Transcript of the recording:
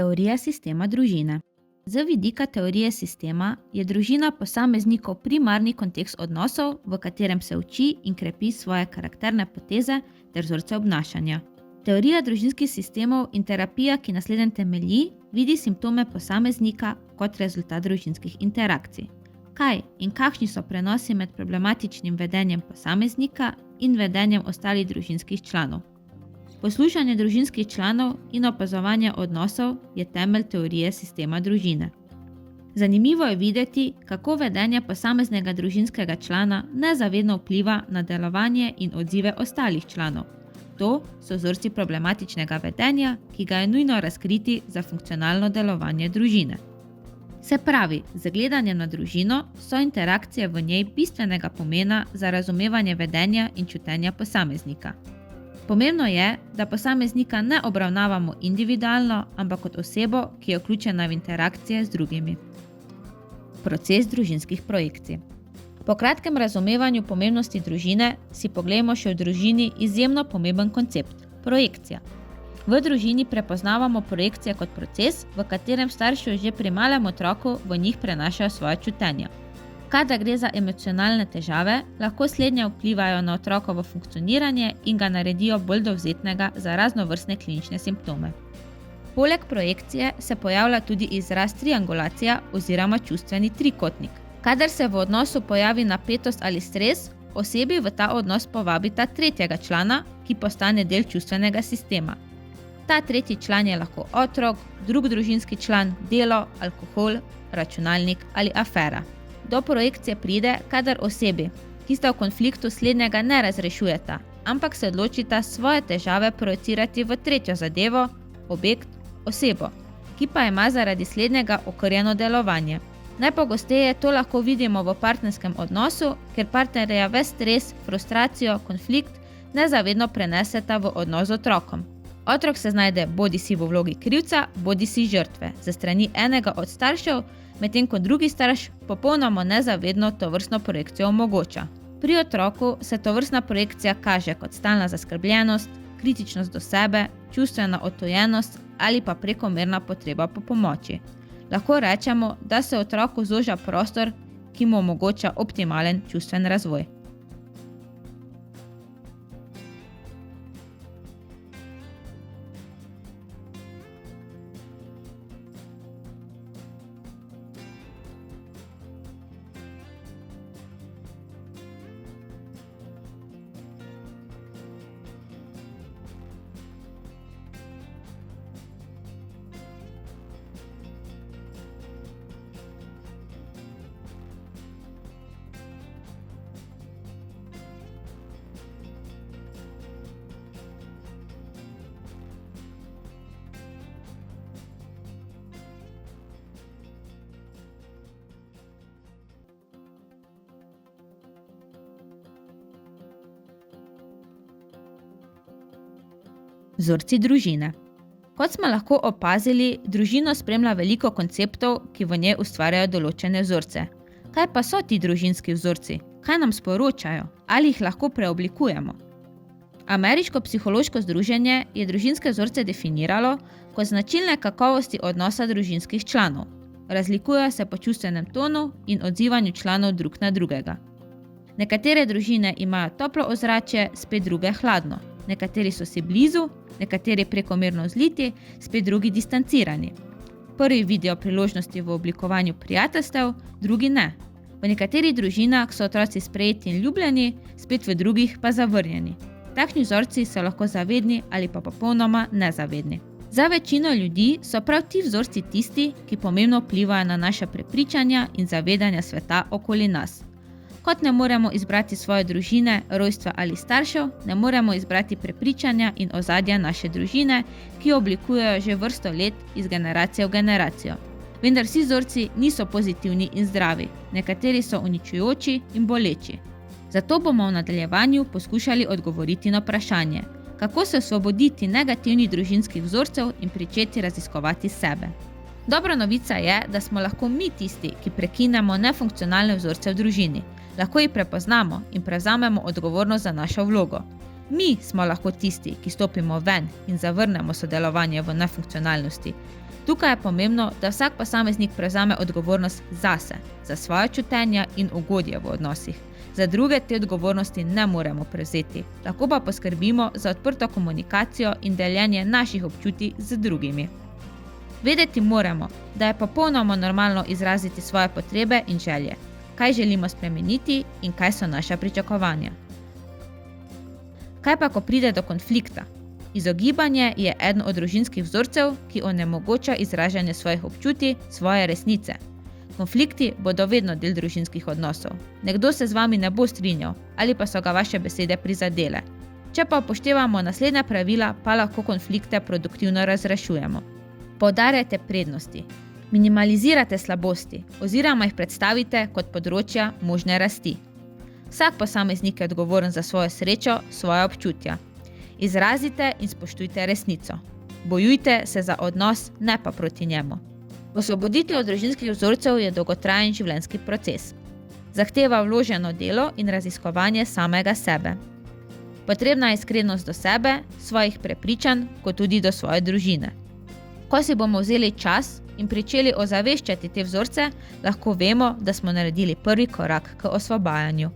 Teorija sistema družine. Z vidika teorije sistema je družina posameznikov primarni kontekst odnosov, v katerem se uči in krepi svoje karakterne poteze ter vzorce obnašanja. Teorija družinskih sistemov in terapija, ki na slednjem temelji, vidi simptome posameznika kot rezultat družinskih interakcij. Kaj in kakšni so prenosi med problematičnim vedenjem posameznika in vedenjem ostalih družinskih članov? Poslušanje družinskih članov in opazovanje odnosov je temelj teorije sistema družine. Zanimivo je videti, kako vedenje posameznega družinskega člana nezavedno vpliva na delovanje in odzive ostalih članov. To so vzorci problematičnega vedenja, ki ga je nujno razkriti za funkcionalno delovanje družine. Se pravi, z gledanjem na družino so interakcije v njej bistvenega pomena za razumevanje vedenja in čutenja posameznika. Pomembno je, da posameznika ne obravnavamo individualno, ampak kot osebo, ki je vključena v interakcije z drugimi. Proces družinskih projekcij. Po kratkem razumevanju pomembnosti družine si poglejmo še v družini izjemno pomemben koncept – projekcija. V družini prepoznavamo projekcije kot proces, v katerem starši že pri malem otroku v njih prenašajo svoje čutenja. Kadar gre za emocionalne težave, lahko slednje vplivajo na otrokovo funkcioniranje in ga naredijo bolj dovzetnega za raznovrstne klinične simptome. Poleg projekcije se pojavlja tudi izraz triangulacija oziroma čustveni trikotnik. Kadar se v odnosu pojavi napetost ali stres, osebi v ta odnos povabita tretjega člana, ki postane del čustvenega sistema. Ta tretji član je lahko otrok, drug družinski član, delo, alkohol, računalnik ali afera. Do projekcije pride, kadar osebi, ki sta v konfliktu slednjega ne razrešujeta, ampak se odločita svoje težave projicirati v tretjo zadevo, objekt, osebo, ki pa ima zaradi slednjega okrnjeno delovanje. Najpogosteje to lahko vidimo v partnerskem odnosu, ker partnerja ves stres, frustracijo, konflikt nezavedno preneseta v odnos z otrokom. Otrok se znajde bodisi v vlogi krivca, bodisi žrtve, za strani enega od staršev, medtem ko drugi starš popolnoma nezavedno tovrstno projekcijo omogoča. Pri otroku se tovrstna projekcija kaže kot stalna zaskrbljenost, kritičnost do sebe, čustvena odtujenost ali pa prekomerna potreba po pomoči. Lahko rečemo, da se otroku zoža prostor, ki mu omogoča optimalen čustven razvoj. Vzorci družine. Kot smo lahko opazili, družino spremlja veliko konceptov, ki v njej ustvarjajo določene vzorce. Kaj pa so ti družinski vzorci? Kaj nam sporočajo? Ali jih lahko preoblikujemo? Ameriško psihološko združenje je družinske vzorce definiralo kot značilne kakovosti odnosa družinskih članov. Razlikujejo se po čustvenem tonu in odzivanju članov drug na drugega. Nekatere družine imajo toplo ozračje, spet druge hladno. Nekateri so si blizu, nekateri prekomerno zliti, spet drugi distancirani. Prvi vidijo priložnosti v oblikovanju prijateljstev, drugi ne. V nekaterih družinah so otroci sprejeti in ljubljeni, spet v drugih pa zavrnjeni. Takšni vzorci so lahko zavedni ali pa popolnoma nezavedni. Za večino ljudi so prav ti vzorci tisti, ki pomembno vplivajo na naše prepričanja in zavedanja sveta okoli nas. Kot ne moremo izbrati svoje družine, rojstva ali staršev, ne moremo izbrati prepričanja in ozadja naše družine, ki jo oblikujejo že vrsto let iz generacije v generacijo. Vendar vsi vzorci niso pozitivni in zdravi, nekateri so uničujoči in boleči. Zato bomo v nadaljevanju poskušali odgovoriti na vprašanje, kako se osvoboditi negativnih družinskih vzorcev in pričeti raziskovati sebe. Dobra novica je, da smo lahko mi tisti, ki prekinemo nefunkcionalne vzorce v družini. Lahko jih prepoznamo in prevzamemo odgovornost za našo vlogo. Mi smo lahko tisti, ki stopimo ven in zavrnemo sodelovanje v nefunkcionalnosti. Tukaj je pomembno, da vsak posameznik prevzame odgovornost zase, za svoje čutenja in ugodje v odnosih. Za druge te odgovornosti ne moremo prevzeti, lahko pa poskrbimo za odprto komunikacijo in deljenje naših občutij z drugimi. Vedeti moramo, da je popolnoma normalno izraziti svoje potrebe in želje, kaj želimo spremeniti in kaj so naša pričakovanja. Kaj pa, ko pride do konflikta? Izogibanje je eden od družinskih vzorcev, ki onemogoča izražanje svojih občutij, svoje resnice. Konflikti bodo vedno del družinskih odnosov. Nekdo se z vami ne bo strinjal ali pa so ga vaše besede prizadele. Če pa upoštevamo naslednja pravila, pa lahko konflikte produktivno razrešujemo. Poudarjajte prednosti. Minimalizirate slabosti oziroma jih predstavite kot področja možne rasti. Vsak posameznik je odgovoren za svojo srečo, svoje občutja. Izrazite in spoštujte resnico. Bojujte se za odnos, ne pa proti njemu. Osvoboditev od družinskih vzorcev je dolgotrajen življenjski proces. Zahteva vloženo delo in raziskovanje samega sebe. Potrebna je iskrenost do sebe, svojih prepričanj, kot tudi do svoje družine. Ko si bomo vzeli čas in pričeli ozaveščati te vzorce, lahko vemo, da smo naredili prvi korak k osvobajanju.